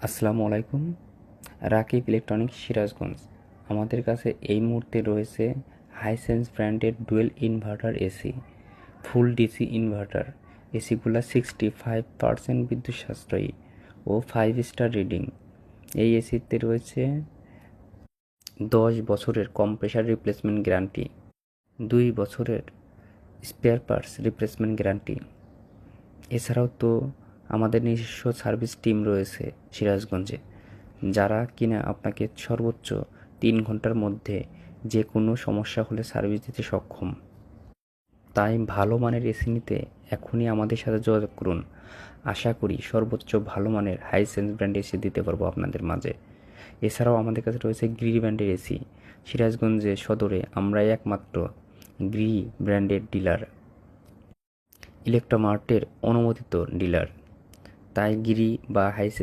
আসসালামু আলাইকুম। রাকিব ইলেকট্রনিক্স সিরাজগঞ্জ। আমাদের কাছে এই মুহূর্তে রয়েছে হাইসেন্স ব্র্যান্ডের ডুয়েল ইনভার্টার এসি, ফুল ডিসি ইনভার্টার। এসিগুলো 65% বিদ্যুৎ সাশ্রয়ী ও 5 স্টার রিডিং। এই এসিতে রয়েছে 10 বছরের কম্প্রেসার রিপ্লেসমেন্ট গ্যারান্টি, 2 বছরের স্পেয়ার পার্টস রিপ্লেসমেন্ট গ্যারান্টি। এছাড়াও তো আমাদের নিজস্ব সার্ভিস টিম রয়েছে সিরাজগঞ্জে, যারা কিনা আপনাকে সর্বোচ্চ 3 ঘন্টার মধ্যে যে কোনো সমস্যা হলে সার্ভিস দিতে সক্ষম। তাই ভালো মানের এসি নিতে এখনই আমাদের সাথে যোগাযোগ করুন। আশা করি সর্বোচ্চ ভালো মানের হাইসেন্স ব্র্যান্ড এসি দিতে পারবো আপনাদের মাঝে। এছাড়াও আমাদের কাছে রয়েছে গ্রি ব্র্যান্ডের এসি। সিরাজগঞ্জে সদরে আমরাই একমাত্র গ্রি ব্র্যান্ডের ডিলার, ইলেকট্রোমার্টের অনুমোদিত ডিলার। তাই গিরি বা হাইসেন্স